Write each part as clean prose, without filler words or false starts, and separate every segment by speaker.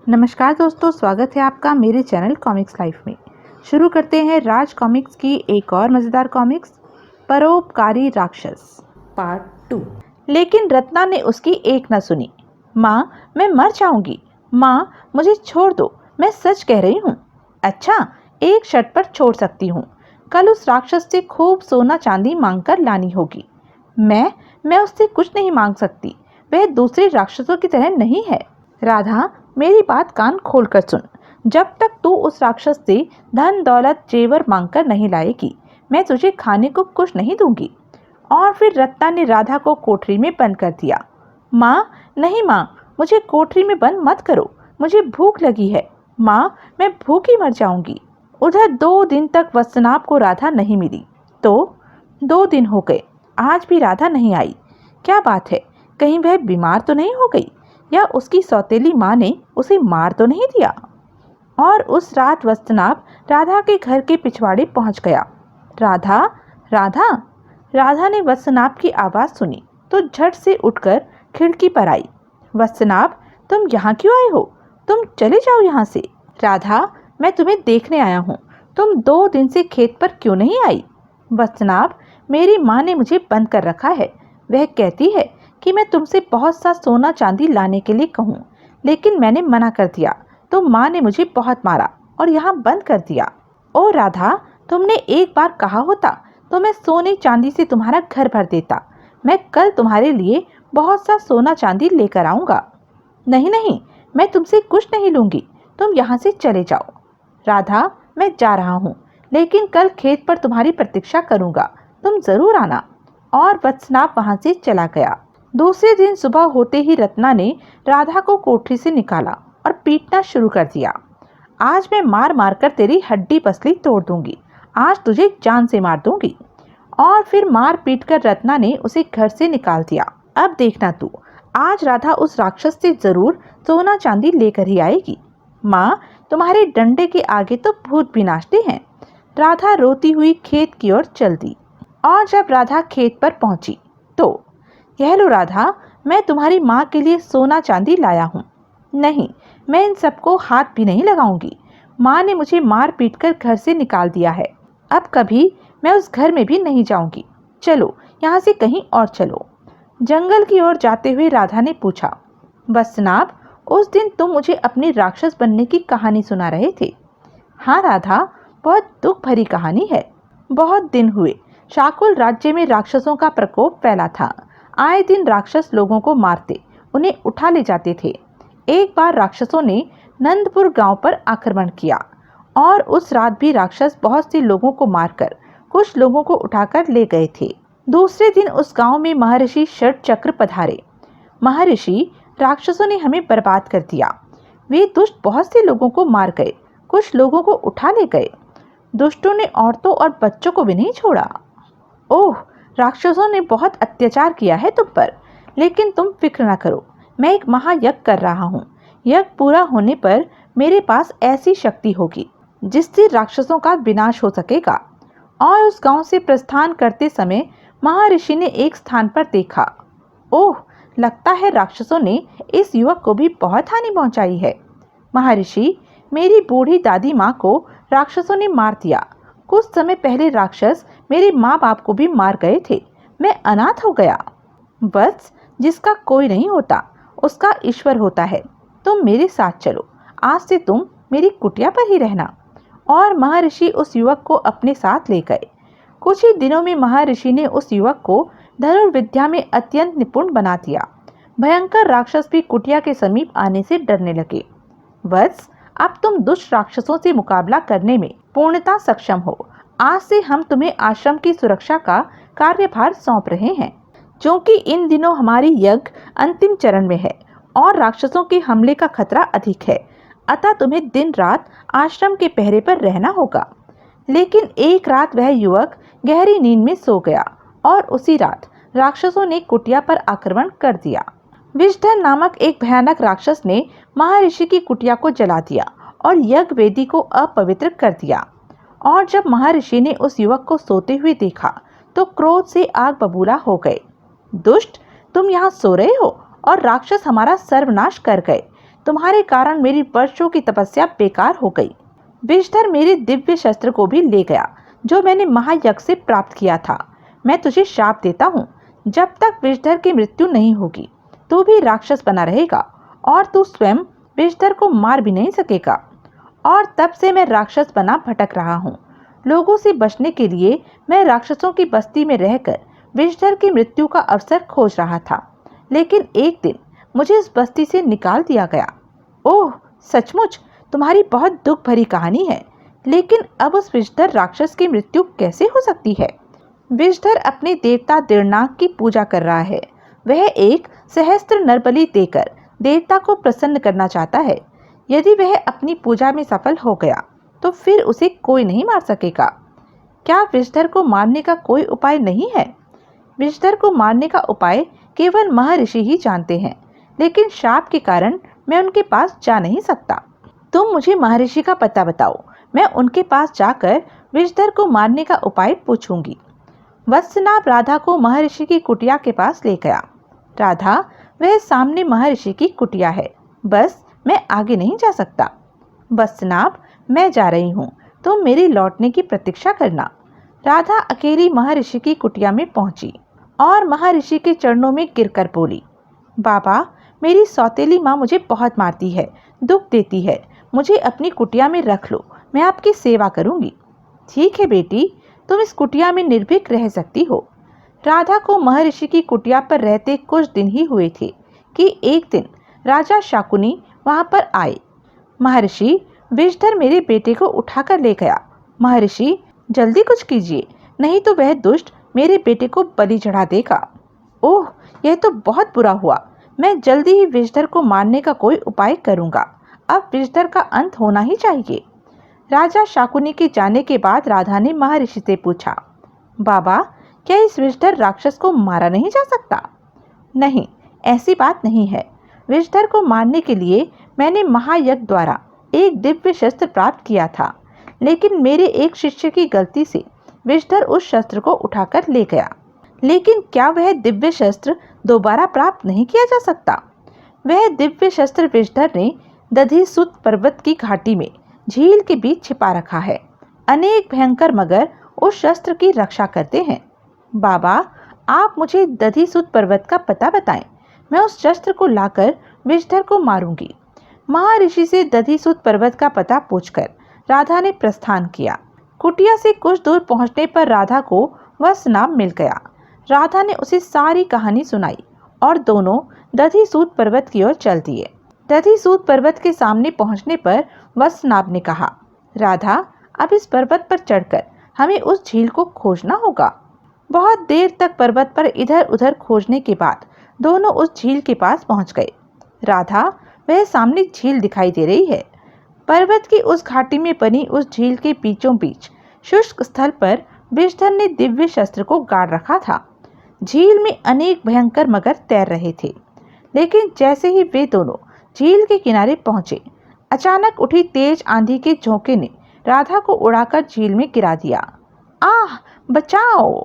Speaker 1: नमस्कार दोस्तों, स्वागत है आपका मेरे चैनल कॉमिक्स लाइफ में। शुरू करते हैं राज कॉमिक्स की एक और मज़ेदार कॉमिक्स, परोपकारी राक्षस पार्ट 2। लेकिन रत्ना ने उसकी एक न सुनी। माँ, मैं मर जाऊंगी। माँ, मुझे छोड़ दो, मैं सच कह रही हूँ। अच्छा, एक शर्त पर छोड़ सकती हूँ। कल उस राक्षस से खूब सोना चांदी मांगकर लानी होगी। मैं उससे कुछ नहीं मांग सकती। वह दूसरे राक्षसों की तरह नहीं है। राधा, मेरी बात कान खोलकर सुन। जब तक तू उस राक्षस से धन दौलत जेवर मांगकर नहीं लाएगी, मैं तुझे खाने को कुछ नहीं दूंगी। और फिर रत्ना ने राधा को कोठरी में बंद कर दिया। माँ, नहीं माँ, मुझे कोठरी में बंद मत करो। मुझे भूख लगी है। माँ, मैं भूखी मर जाऊंगी। उधर 2 दिन तक वत्सनाभ को राधा नहीं मिली। तो 2 दिन हो गए, आज भी राधा नहीं आई। क्या बात है, कहीं वह बीमार तो नहीं हो गई, या उसकी सौतेली माँ ने उसे मार तो नहीं दिया। और उस रात वत्सनाभ राधा के घर के पिछवाड़े पहुंच गया। राधा, राधा। राधा ने वत्सनाभ की आवाज़ सुनी तो झट से उठकर खिड़की पर आई। वत्सनाभ, तुम यहाँ क्यों आए हो? तुम चले जाओ यहाँ से। राधा, मैं तुम्हें देखने आया हूँ। तुम 2 दिन से खेत पर क्यों नहीं आई? वत्सनाभ, मेरी माँ ने मुझे बंद कर रखा है। वह कहती है कि मैं तुमसे बहुत सा सोना चांदी लाने के लिए कहूँ, लेकिन मैंने मना कर दिया तो माँ ने मुझे बहुत मारा और यहाँ बंद कर दिया। ओ राधा, तुमने एक बार कहा होता तो मैं सोने चांदी से तुम्हारा घर भर देता। मैं कल तुम्हारे लिए बहुत सा सोना चांदी लेकर आऊँगा। नहीं नहीं, मैं तुमसे कुछ नहीं लूँगी। तुम यहाँ से चले जाओ। राधा, मैं जा रहा हूँ, लेकिन कल खेत पर तुम्हारी प्रतीक्षा करूँगा। तुम ज़रूर आना। और वत्सनाभ वहाँ से चला गया। दूसरे दिन सुबह होते ही रत्ना ने राधा को कोठरी से निकाला और पीटना शुरू कर दिया। आज मैं मार मार कर तेरी हड्डी पसली तोड़ दूंगी। आज तुझे जान से मार दूंगी। और फिर मार पीट कर रत्ना ने उसे घर से निकाल दिया। अब देखना तू, आज राधा उस राक्षस से जरूर सोना चांदी लेकर ही आएगी। माँ, तुम्हारे डंडे के आगे तो भूत भी नाचते हैं। राधा रोती हुई खेत की ओर चल दी। और जब राधा खेत पर पहुंची तो, यह लो राधा, मैं तुम्हारी माँ के लिए सोना चांदी लाया हूँ। नहीं, मैं इन सबको हाथ भी नहीं लगाऊंगी। माँ ने मुझे मार पीट कर घर से निकाल दिया है। अब कभी मैं उस घर में भी नहीं जाऊंगी। चलो यहाँ से कहीं और चलो। जंगल की ओर जाते हुए राधा ने पूछा, वत्सनाभ, उस दिन तुम मुझे अपनी राक्षस बनने की कहानी सुना रहे थे। हाँ राधा, बहुत दुख भरी कहानी है। बहुत दिन हुए शाकुल राज्य में राक्षसों का प्रकोप फैला था। आए दिन राक्षस लोगों को मारते, उन्हें उठा ले जाते थे। एक बार राक्षसों ने नंदपुर गांव पर आक्रमण किया और उस रात भी राक्षस बहुत से लोगों को मारकर कुछ लोगों को उठाकर ले गए थे। दूसरे दिन उस गांव में महर्षि षटचक्र पधारे। महर्षि, राक्षसों ने हमें बर्बाद कर दिया। वे दुष्ट बहुत से लोगों को मार गए, कुछ लोगों को उठा ले गए। दुष्टों ने औरतों और बच्चों को भी नहीं छोड़ा। ओह, राक्षसों ने बहुत अत्याचार किया है तुम पर, लेकिन तुम फिक्र न करो। मैं एक महायज्ञ कर रहा हूँ। यज्ञ पूरा होने पर मेरे पास ऐसी शक्ति होगी जिससे राक्षसों का विनाश हो सकेगा। और उस गांव से प्रस्थान करते समय महर्षि ने एक स्थान पर देखा। ओह, लगता है राक्षसों ने इस युवक को भी बहुत हानि पहुंचाई है। महर्षि, मेरी बूढ़ी दादी माँ को राक्षसों ने मार दिया। कुछ समय पहले राक्षस मेरे माँ बाप को भी मार गए थे। मैं अनाथ हो गया। बस, जिसका कोई नहीं होता उसका ईश्वर होता है। तुम मेरे साथ चलो। आज से तुम मेरी कुटिया पर ही रहना। और महर्षि उस युवक को अपने साथ ले गए। कुछ ही दिनों में महर्षि ने उस युवक को धनुर्विद्या में अत्यंत निपुण बना दिया। भयंकर राक्षस भी कुटिया के समीप आने से डरने लगे। बस, अब तुम दुष्ट राक्षसों से मुकाबला करने में पूर्णतः सक्षम हो। आज से हम तुम्हें आश्रम की सुरक्षा का कार्यभार सौंप रहे हैं, क्योंकि इन दिनों हमारी यज्ञ अंतिम चरण में है और राक्षसों के हमले का खतरा अधिक है। अतः तुम्हें दिन रात आश्रम के पहरे पर रहना होगा। लेकिन एक रात वह युवक गहरी नींद में सो गया और उसी रात राक्षसों ने कुटिया पर आक्रमण कर दिया। विषधर नामक एक भयानक राक्षस ने महर्षि की कुटिया को जला दिया और यज्ञ वेदी को अपवित्र कर दिया। और जब महर्षि ने उस युवक को सोते हुए देखा तो क्रोध से आग बबूला हो गए। दुष्ट, तुम यहाँ सो रहे हो और राक्षस हमारा सर्वनाश कर गए। तुम्हारे कारण मेरी वर्षों की तपस्या बेकार हो गई। विषधर मेरे दिव्य शस्त्र को भी ले गया जो मैंने महायज्ञ से प्राप्त किया था। मैं तुझे शाप देता हूँ, जब तक विषधर की मृत्यु नहीं होगी तू भी राक्षस बना रहेगा और तू स्वयं विषधर को मार भी नहीं सकेगा। और तब से मैं राक्षस बना भटक रहा हूँ। लोगों से बचने के लिए मैं राक्षसों की बस्ती में रहकर विषधर की मृत्यु का अवसर खोज रहा था, लेकिन एक दिन मुझे इस बस्ती से निकाल दिया गया। ओह, सचमुच तुम्हारी बहुत दुख भरी कहानी है, लेकिन अब उस विषधर राक्षस की मृत्यु कैसे हो सकती है? विषधर अपने देवता दृढ़नाग की पूजा कर रहा है। वह एक सहस्त्र नरबलि देकर देवता को प्रसन्न करना चाहता है। यदि वह अपनी पूजा में सफल हो गया तो फिर उसे कोई नहीं मार सकेगा। क्या विषधर को मारने का कोई उपाय नहीं है? विषधर को मारने का उपाय केवल महर्षि ही जानते हैं, लेकिन शाप के कारण मैं उनके पास जा नहीं सकता। तुम मुझे महर्षि का पता बताओ, मैं उनके पास जाकर विषधर को मारने का उपाय पूछूंगी। वत्सनाभ राधा को महर्षि की कुटिया के पास ले गया। राधा, वह सामने महर्षि की कुटिया है, बस मैं आगे नहीं जा सकता। वत्सनाभ, मैं जा रही हूँ, तुम मेरे लौटने की प्रतीक्षा करना। राधा अकेली महर्षि की कुटिया में पहुंची और महर्षि के चरणों में गिरकर बोली, बाबा, मेरी सौतेली माँ मुझे बहुत मारती है, दुख देती है। मुझे अपनी कुटिया में रख लो, मैं आपकी सेवा करूंगी। ठीक है बेटी, तुम इस कुटिया में निर्भीक रह सकती हो। राधा को महर्षि की कुटिया पर रहते कुछ दिन ही हुए थे कि एक दिन राजा शाकुनी वहां पर आए। महर्षि, विषधर मेरे बेटे को उठाकर ले गया। महर्षि, जल्दी कुछ कीजिए, नहीं तो वह दुष्ट मेरे बेटे को बलि चढ़ा देगा। ओह, यह तो बहुत बुरा हुआ। मैं जल्दी ही विषधर को मारने का कोई उपाय करूंगा। अब विषधर का अंत होना ही चाहिए। राजा शाकुनी के जाने के बाद राधा ने महर्षि से पूछा, बाबा, क्या इस विषधर राक्षस को मारा नहीं जा सकता? नहीं, ऐसी बात नहीं है। विषधर को मारने के लिए मैंने महायज्ञ द्वारा एक दिव्य शस्त्र प्राप्त किया था, लेकिन मेरे एक शिष्य की गलती से विषधर उस शस्त्र को उठाकर ले गया। लेकिन क्या वह दिव्य शस्त्र दोबारा प्राप्त नहीं किया जा सकता? वह दिव्य शस्त्र विषधर ने दधिसुत पर्वत की घाटी में झील के बीच छिपा रखा है। अनेक भयंकर मगर उस शस्त्र की रक्षा करते हैं। बाबा, आप मुझे दधिसुत पर्वत का पता बताएं, मैं उस शस्त्र को लाकर विषधर को मारूंगी। महर्षि से दधिसुत पर्वत का पता पूछकर राधा ने प्रस्थान किया। कुटिया से कुछ दूर पहुंचने पर राधा को वत्सनाभ मिल गया। राधा ने उसे सारी कहानी सुनाई और दोनों दधिसूत पर्वत की ओर चल दिए। दधिसूत पर्वत के सामने पहुंचने पर वत्सनाभ ने कहा, राधा, अब इस पर्वत पर चढ़कर हमें उस झील को खोजना होगा। बहुत देर तक पर्वत पर इधर उधर खोजने के बाद दोनों उस झील के पास पहुंच गए। राधा, वह सामने झील दिखाई दे रही है। पर्वत की उस घाटी में बनी उस झील के बीचों बीच शुष्क स्थल पर विषधर ने दिव्य शस्त्र को गाड़ रखा था। झील में अनेक भयंकर मगर तैर रहे थे, लेकिन जैसे ही वे दोनों झील के किनारे पहुंचे, अचानक उठी तेज आंधी के झोंके ने राधा को उड़ाकर झील में गिरा दिया। आह, बचाओ!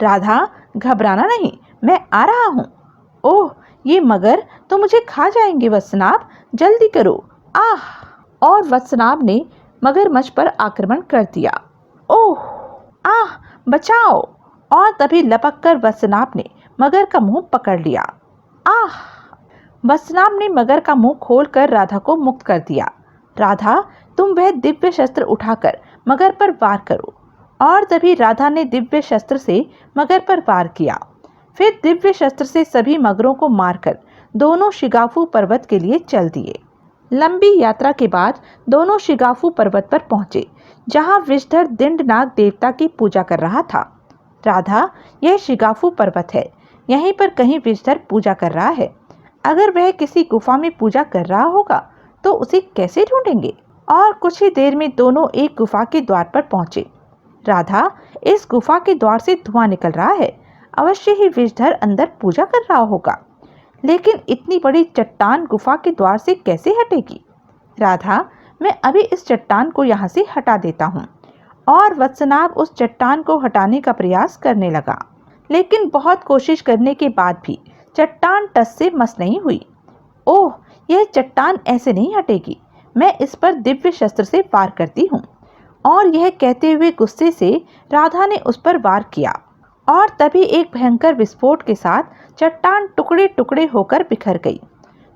Speaker 1: राधा, घबराना नहीं, मैं आ रहा हूँ। ओह, ये मगर तो मुझे खा जाएंगे। वत्सनाभ, जल्दी करो। आह! और वत्सनाभ ने मगरमच्छ पर आक्रमण कर दिया। ओह! आह, बचाओ! और तभी लपककर वत्सनाभ ने मगर का मुंह पकड़ लिया। आह! वत्सनाभ ने मगर का मुंह खोलकर राधा को मुक्त कर दिया। राधा, तुम वह दिव्य शस्त्र उठाकर मगर पर वार करो। और तभी राधा ने दिव्य शस्त्र से मगर पर वार किया। फिर दिव्य शस्त्र से सभी मगरों को मारकर दोनों शिगाफू पर्वत के लिए चल दिए। लंबी यात्रा के बाद दोनों शिगाफू पर्वत पर पहुंचे, जहां विषधर दिंडनाग देवता की पूजा कर रहा था। राधा, यह शिगाफू पर्वत है, यहीं पर कहीं विषधर पूजा कर रहा है। अगर वह किसी गुफा में पूजा कर रहा होगा तो उसे कैसे ढूंढेंगे? और कुछ ही देर में दोनों एक गुफा के द्वार पर पहुंचे। राधा, इस गुफा के द्वार से धुआं निकल रहा है, अवश्य ही विषधर अंदर पूजा कर रहा होगा। लेकिन इतनी बड़ी चट्टान गुफा के द्वार से कैसे हटेगी? राधा, मैं अभी इस चट्टान को यहाँ से हटा देता हूँ। और वत्सनाभ उस चट्टान को हटाने का प्रयास करने लगा, लेकिन बहुत कोशिश करने के बाद भी चट्टान टस से मस नहीं हुई। ओह, यह चट्टान ऐसे नहीं हटेगी, मैं इस पर दिव्य शस्त्र से वार करती हूँ। और यह कहते हुए गुस्से से राधा ने उस पर वार किया और तभी एक भयंकर विस्फोट के साथ चट्टान टुकड़े टुकड़े होकर बिखर गई।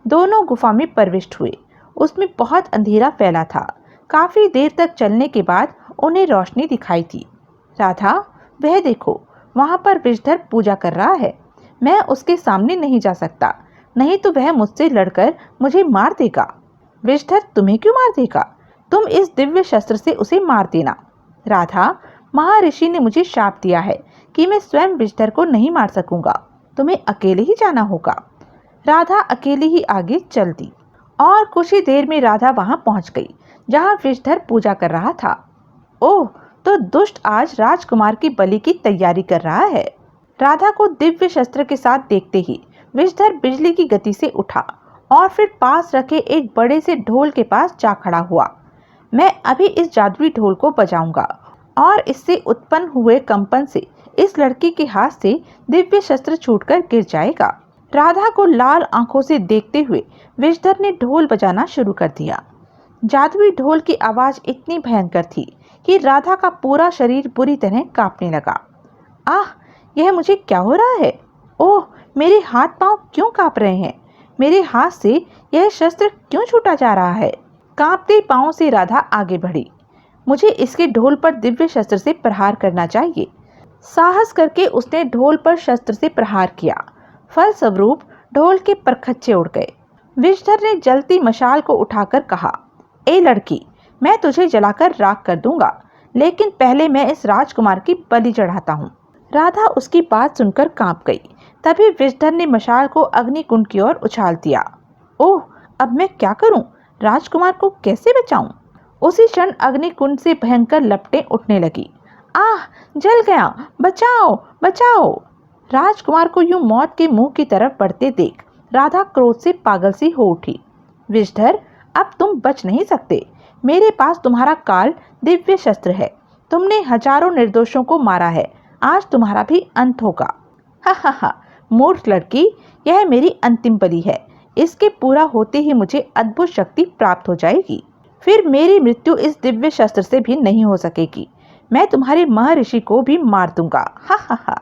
Speaker 1: दोनों गुफा में प्रविष्ट हुए। उसमें बहुत अंधेरा फैला था। काफी देर तक चलने के बाद उन्हें रोशनी दिखाई थी। राधा, वह देखो, वहां पर विषधर पूजा कर रहा है। मैं उसके सामने नहीं जा सकता, नहीं तो वह मुझसे लड़कर मुझे मार देगा। विषधर तुम्हें क्यों मार देगा? तुम इस दिव्य शस्त्र से उसे मार देना। राधा, महर्षि ने मुझे शाप दिया है कि मैं स्वयं विषधर को नहीं मार सकूंगा। तुम्हें अकेले ही जाना होगा। राधा अकेली ही आगे चल दी और कुछ ही देर में राधा वहां पहुंच गई जहां विषधर पूजा कर रहा था। ओह, तो दुष्ट आज राजकुमार की बलि की तैयारी कर रहा है। राधा को दिव्य शस्त्र के साथ देखते ही विषधर बिजली की गति से उठा और फिर पास रखे एक बड़े से ढोल के पास जा खड़ा हुआ। मैं अभी इस जादुई ढोल को बजाऊंगा और इससे उत्पन्न हुए कंपन से इस लड़की के हाथ से दिव्य शस्त्र छूटकर गिर जाएगा। राधा को लाल आंखों से देखते हुए विषधर ने ढोल बजाना शुरू कर दिया। जादुई ढोल की आवाज इतनी भयंकर थी कि राधा का पूरा शरीर बुरी तरह कांपने लगा। आह, यह मुझे क्या हो रहा है? ओह, मेरे हाथ पांव क्यों कांप रहे हैं? मेरे हाथ से यह शस्त्र क्यों छूटा जा रहा है? कांपते पांव से राधा आगे बढ़ी। मुझे इसके ढोल पर दिव्य शस्त्र से प्रहार करना चाहिए। साहस करके उसने ढोल पर शस्त्र से प्रहार किया। फलस्वरूप ढोल के परखच्चे उड़ गए। विषधर ने जलती मशाल को उठाकर कहा, ए लड़की, मैं तुझे जलाकर राख कर दूंगा, लेकिन पहले मैं इस राजकुमार की बलि चढ़ाता हूँ। राधा उसकी बात सुनकर कांप गई। तभी विषधर ने मशाल को अग्निकुंड की ओर उछाल दिया। ओह, अब मैं क्या करूं? राजकुमार को कैसे बचाऊं? उसी क्षण अग्निकुंड से भयंकर लपटें उठने लगी। आह, जल गया, बचाओ बचाओ! राजकुमार को यूं मौत के मुंह की तरफ बढ़ते देख राधा क्रोध से पागल सी हो उठी। विषधर, अब तुम बच नहीं सकते। मेरे पास तुम्हारा काल दिव्य शस्त्र है। तुमने हजारों निर्दोषों को मारा है, आज तुम्हारा भी अंत होगा। हा हा हा, मूर्ख लड़की, यह मेरी अंतिम बलि है। इसके पूरा होते ही मुझे अद्भुत शक्ति प्राप्त हो जाएगी। फिर मेरी मृत्यु इस दिव्य शस्त्र से भी नहीं हो सकेगी। मैं तुम्हारे महर्षि को भी मार दूंगा। हा हा हा।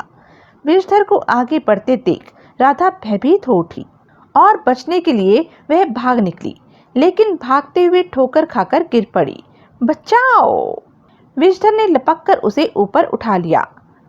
Speaker 1: विषधर को आगे बढ़ते देख राधा भयभीत हो उठी और बचने के लिए वह भाग निकली, लेकिन भागते हुए ठोकर खाकर गिर पड़ी। बचाओ! विषधर ने लपककर उसे ऊपर उठा लिया।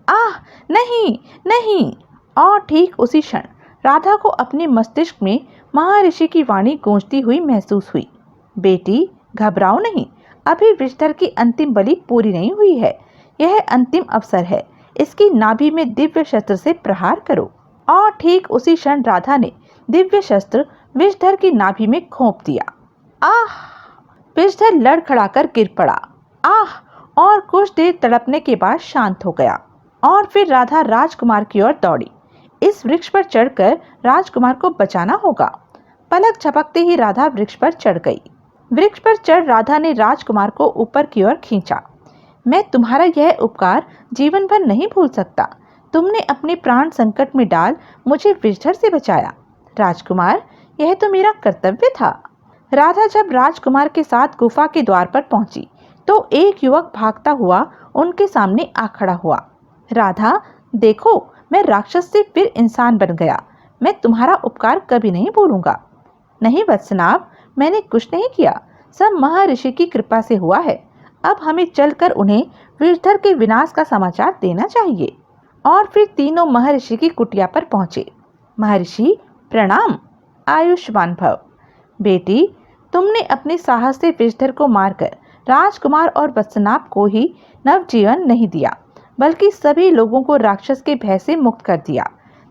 Speaker 1: आह, नहीं नहीं! और ठीक उसी क्षण राधा को अपने मस्तिष्क में महर्षि की वाणी गूंजती हुई महसूस हुई। बेटी, घबराओ नहीं, अभी विषधर की अंतिम बलि पूरी नहीं हुई है। यह अंतिम अवसर है। इसकी नाभि में दिव्य शस्त्र से प्रहार करो। और ठीक उसी क्षण राधा ने दिव्य शस्त्र विषधर की नाभि में घोंप दिया। आह! विषधर लड़खड़ाकर गिर पड़ा। आह! और कुछ देर तड़पने के बाद शांत हो गया और फिर राधा राजकुमार की ओर दौड़ी। इस वृक्ष पर चढ़कर राजकुमार को बचाना होगा। पलक झपकते ही राधा वृक्ष पर चढ़ गई। वृक्ष पर चढ़ राधा ने राजकुमार को ऊपर की ओर खींचा। मैं तुम्हारा यह उपकार जीवन भर नहीं भूल सकता। तुमने अपने प्राण संकट में डाल मुझे विषधर से बचाया। राजकुमार, यह तो मेरा कर्तव्य था। राधा जब राजकुमार के साथ गुफा के द्वार पर पहुंची तो एक युवक भागता हुआ उनके सामने आ खड़ा हुआ। राधा, देखो, मैं राक्षस से फिर इंसान बन गया। मैं तुम्हारा उपकार कभी नहीं भूलूंगा। नहीं वत्सनाभ, मैंने कुछ नहीं किया, सब महर्षि की कृपा से हुआ है। अब हमें चलकर उन्हें विषधर के विनाश का समाचार देना चाहिए। और फिर तीनों महर्षि की कुटिया पर पहुंचे। महर्षि, प्रणाम। आयुष्मान भव। बेटी, तुमने अपने साहस से विषधर को मारकर राजकुमार और वत्सनाभ को ही नवजीवन नहीं दिया, बल्कि सभी लोगों को राक्षस के भय से मुक्त कर दिया।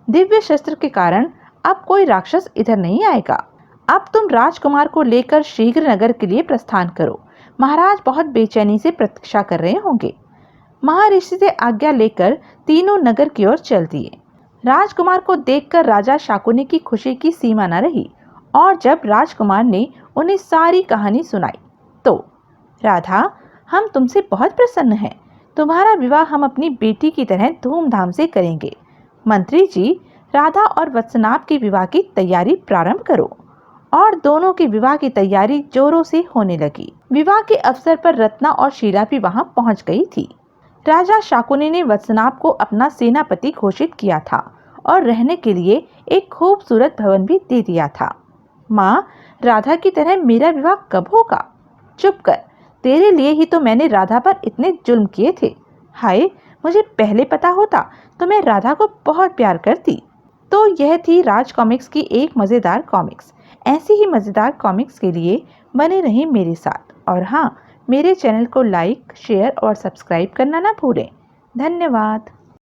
Speaker 1: दिव्य शस्त्र के कारण अब कोई राक्षस इधर नहीं आएगा। अब तुम राजकुमार को लेकर शीघ्र नगर के लिए प्रस्थान करो। महाराज बहुत बेचैनी से प्रतीक्षा कर रहे होंगे। महर्षि से आज्ञा लेकर तीनों नगर की ओर चल दिए। राजकुमार को देखकर राजा शाकुनी की खुशी की सीमा न रही और जब राजकुमार ने उन्हें सारी कहानी सुनाई तो, राधा, हम तुमसे बहुत प्रसन्न हैं। तुम्हारा विवाह हम अपनी बेटी की तरह धूमधाम से करेंगे। मंत्री जी, राधा और वत्सनाभ के विवाह की तैयारी प्रारंभ करो। और दोनों की विवाह की तैयारी जोरों से होने लगी। विवाह के अवसर पर रत्ना और शीला भी वहां पहुंच गई थी। राजा शाकुनी ने वत्सनाभ को अपना सेनापति घोषित किया था और रहने के लिए एक खूबसूरत भवन भी दे दिया था। माँ, राधा की तरह मेरा विवाह कब होगा? चुप कर, तेरे लिए ही तो मैंने राधा पर इतने जुल्म किए थे। हाय, मुझे पहले पता होता तो मैं राधा को बहुत प्यार करती। तो यह थी राज कॉमिक्स की एक मज़ेदार कॉमिक्स। ऐसी ही मज़ेदार कॉमिक्स के लिए बने रहें मेरे साथ, और हाँ, मेरे चैनल को लाइक, शेयर और सब्सक्राइब करना ना भूलें। धन्यवाद।